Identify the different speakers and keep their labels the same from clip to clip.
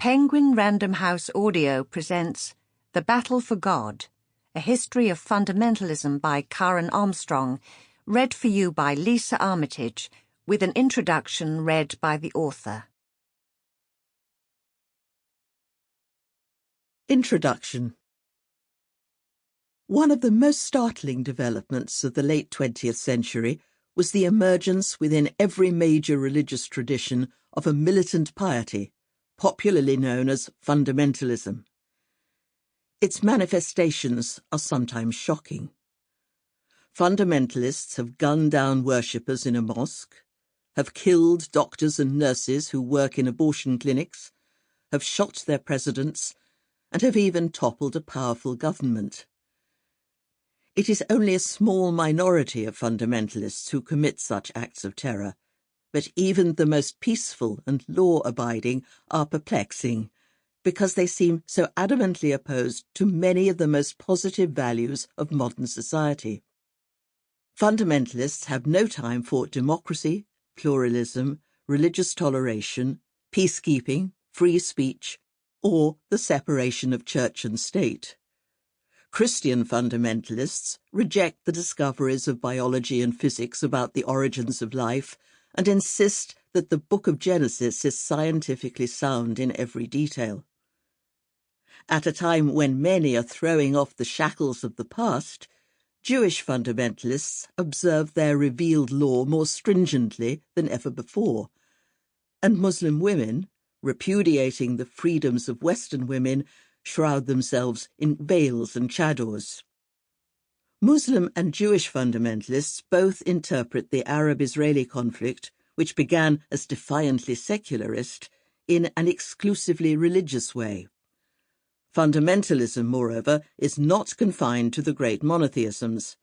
Speaker 1: Penguin Random House Audio presents The Battle for God, A History of Fundamentalism by Karen Armstrong, read for you by Lisa Armytage, with an introduction read by the author.
Speaker 2: Introduction. One of the most startling developments of the late 20th century was the emergence within every major religious tradition of a militant piety, popularly known as fundamentalism. Its manifestations are sometimes shocking. Fundamentalists have gunned down worshippers in a mosque, have killed doctors and nurses who work in abortion clinics, have shot their presidents, and have even toppled a powerful government. It is only a small minority of fundamentalists who commit such acts of terror, but even the most peaceful and law-abiding are perplexing, because they seem so adamantly opposed to many of the most positive values of modern society. Fundamentalists have no time for democracy, pluralism, religious toleration, peacekeeping, free speech, or the separation of church and state. Christian fundamentalists reject the discoveries of biology and physics about the origins of life and insist that the Book of Genesis is scientifically sound in every detail. At a time when many are throwing off the shackles of the past, Jewish fundamentalists observe their revealed law more stringently than ever before, and Muslim women, repudiating the freedoms of Western women, shroud themselves in veils and chadors. Muslim and Jewish fundamentalists both interpret the Arab-Israeli conflict, which began as defiantly secularist, in an exclusively religious way. Fundamentalism, moreover, is not confined to the great monotheisms.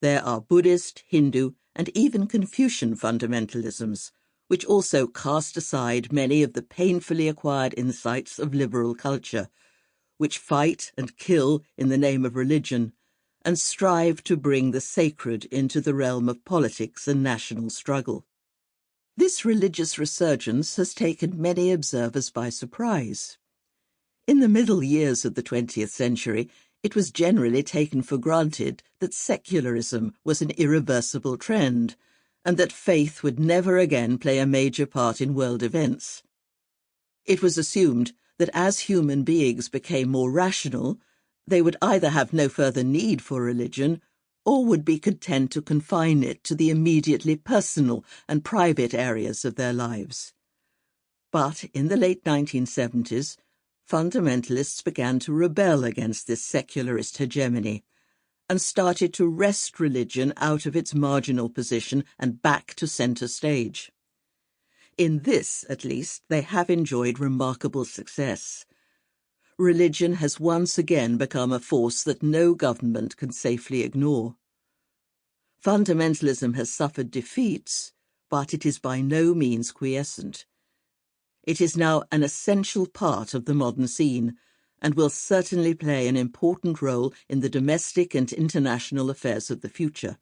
Speaker 2: There are Buddhist, Hindu, and even Confucian fundamentalisms, which also cast aside many of the painfully acquired insights of liberal culture, which fight and kill in the name of religion, and strive to bring the sacred into the realm of politics and national struggle. This religious resurgence has taken many observers by surprise. In the middle years of the 20th century, it was generally taken for granted that secularism was an irreversible trend, and that faith would never again play a major part in world events. It was assumed that as human beings became more rational, they would either have no further need for religion or would be content to confine it to the immediately personal and private areas of their lives. But in the late 1970s, fundamentalists began to rebel against this secularist hegemony and started to wrest religion out of its marginal position and back to center stage. In this, at least, they have enjoyed remarkable success. Religion has once again become a force that no government can safely ignore. Fundamentalism has suffered defeats, but it is by no means quiescent. It is now an essential part of the modern scene, and will certainly play an important role in the domestic and international affairs of the future.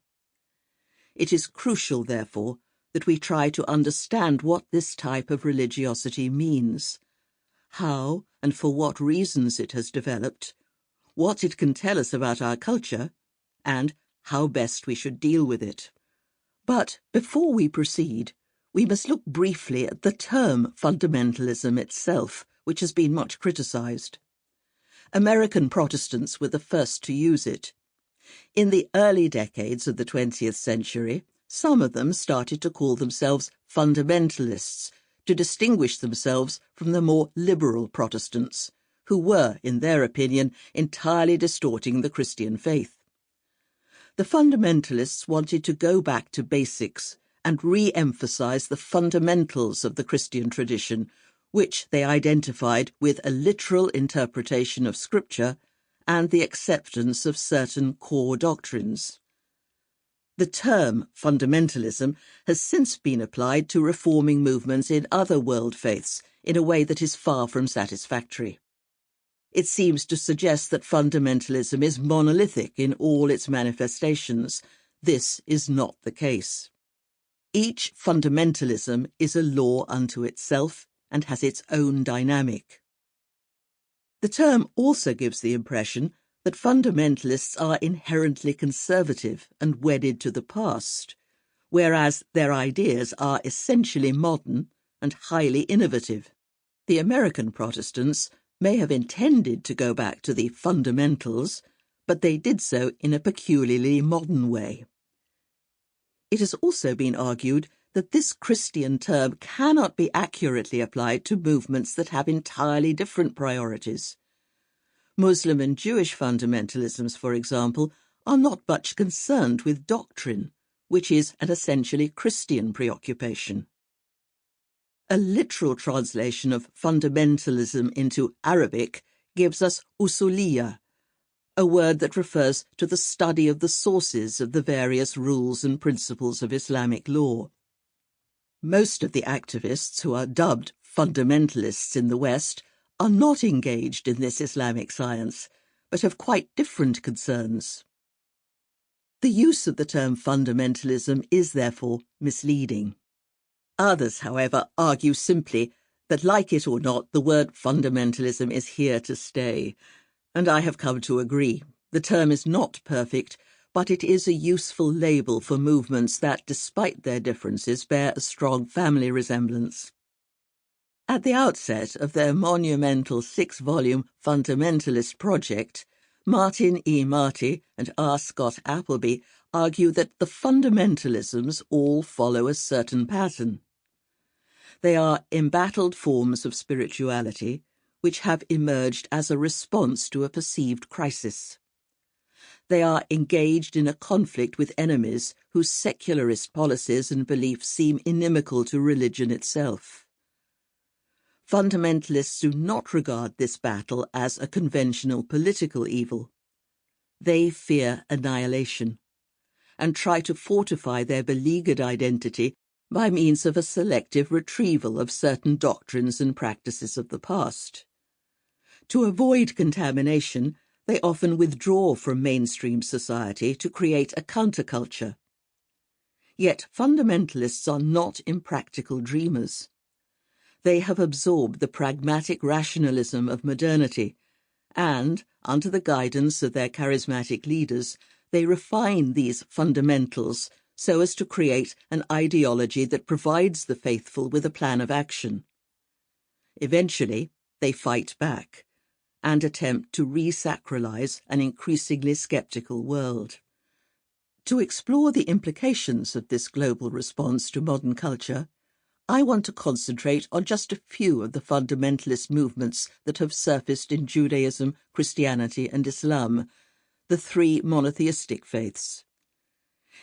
Speaker 2: It is crucial, therefore, that we try to understand what this type of religiosity means, how and for what reasons it has developed, what it can tell us about our culture, and how best we should deal with it. But before we proceed, we must look briefly at the term fundamentalism itself, which has been much criticized. American Protestants were the first to use it. In the early decades of the 20th century, some of them started to call themselves fundamentalists to distinguish themselves from the more liberal Protestants, who were, in their opinion, entirely distorting the Christian faith. The fundamentalists wanted to go back to basics and re-emphasize the fundamentals of the Christian tradition, which they identified with a literal interpretation of Scripture and the acceptance of certain core doctrines. The term fundamentalism has since been applied to reforming movements in other world faiths in a way that is far from satisfactory. It seems to suggest that fundamentalism is monolithic in all its manifestations. This is not the case. Each fundamentalism is a law unto itself and has its own dynamic. The term also gives the impression that fundamentalists are inherently conservative and wedded to the past, whereas their ideas are essentially modern and highly innovative. The American Protestants may have intended to go back to the fundamentals, but they did so in a peculiarly modern way. It has also been argued that this Christian term cannot be accurately applied to movements that have entirely different priorities. Muslim and Jewish fundamentalisms, for example, are not much concerned with doctrine, which is an essentially Christian preoccupation. A literal translation of fundamentalism into Arabic gives us usuliyya, a word that refers to the study of the sources of the various rules and principles of Islamic law. Most of the activists who are dubbed fundamentalists in the West are not engaged in this Islamic science, but have quite different concerns. The use of the term fundamentalism is therefore misleading. Others, however, argue simply that, like it or not, the word fundamentalism is here to stay, and I have come to agree. The term is not perfect, but it is a useful label for movements that, despite their differences, bear a strong family resemblance. At the outset of their monumental 6-volume fundamentalist project, Martin E. Marty and R. Scott Appleby argue that the fundamentalisms all follow a certain pattern. They are embattled forms of spirituality which have emerged as a response to a perceived crisis. They are engaged in a conflict with enemies whose secularist policies and beliefs seem inimical to religion itself. Fundamentalists do not regard this battle as a conventional political evil. They fear annihilation and try to fortify their beleaguered identity by means of a selective retrieval of certain doctrines and practices of the past. To avoid contamination, they often withdraw from mainstream society to create a counterculture. Yet fundamentalists are not impractical dreamers. They have absorbed the pragmatic rationalism of modernity, and, under the guidance of their charismatic leaders, they refine these fundamentals so as to create an ideology that provides the faithful with a plan of action. Eventually, they fight back and attempt to re-sacralize an increasingly skeptical world. To explore the implications of this global response to modern culture, I want to concentrate on just a few of the fundamentalist movements that have surfaced in Judaism, Christianity, and Islam, the 3 monotheistic faiths.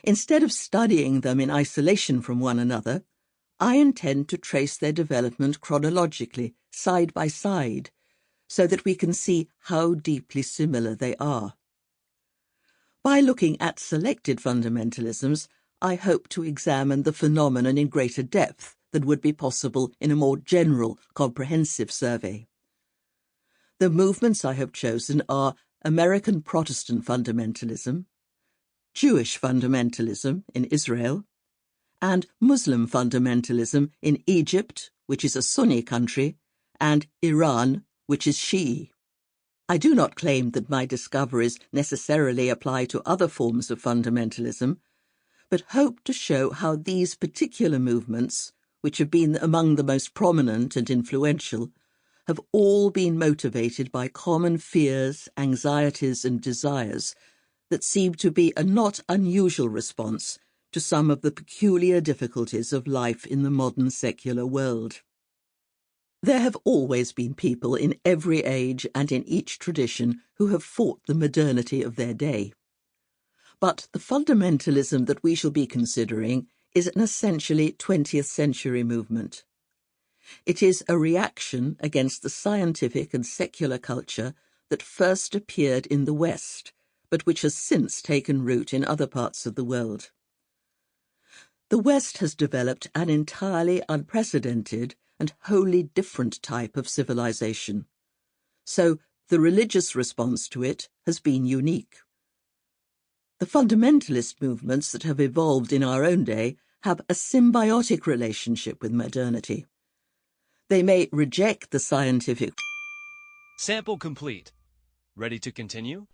Speaker 2: Instead of studying them in isolation from one another, I intend to trace their development chronologically, side by side, so that we can see how deeply similar they are. By looking at selected fundamentalisms, I hope to examine the phenomenon in greater depth than would be possible in a more general, comprehensive survey. The movements I have chosen are American Protestant fundamentalism, Jewish fundamentalism in Israel, and Muslim fundamentalism in Egypt, which is a Sunni country, and Iran, which is Shi'i. I do not claim that my discoveries necessarily apply to other forms of fundamentalism, but hope to show how these particular movements, which have been among the most prominent and influential, have all been motivated by common fears, anxieties, and desires that seem to be a not unusual response to some of the peculiar difficulties of life in the modern secular world. There have always been people in every age and in each tradition who have fought the modernity of their day. But the fundamentalism that we shall be considering is an essentially 20th century movement. It is a reaction against the scientific and secular culture that first appeared in the West, but which has since taken root in other parts of the world. The West has developed an entirely unprecedented and wholly different type of civilization, so the religious response to it has been unique. The fundamentalist movements that have evolved in our own day have a symbiotic relationship with modernity. They may reject the scientific
Speaker 3: Sample complete. Ready to continue?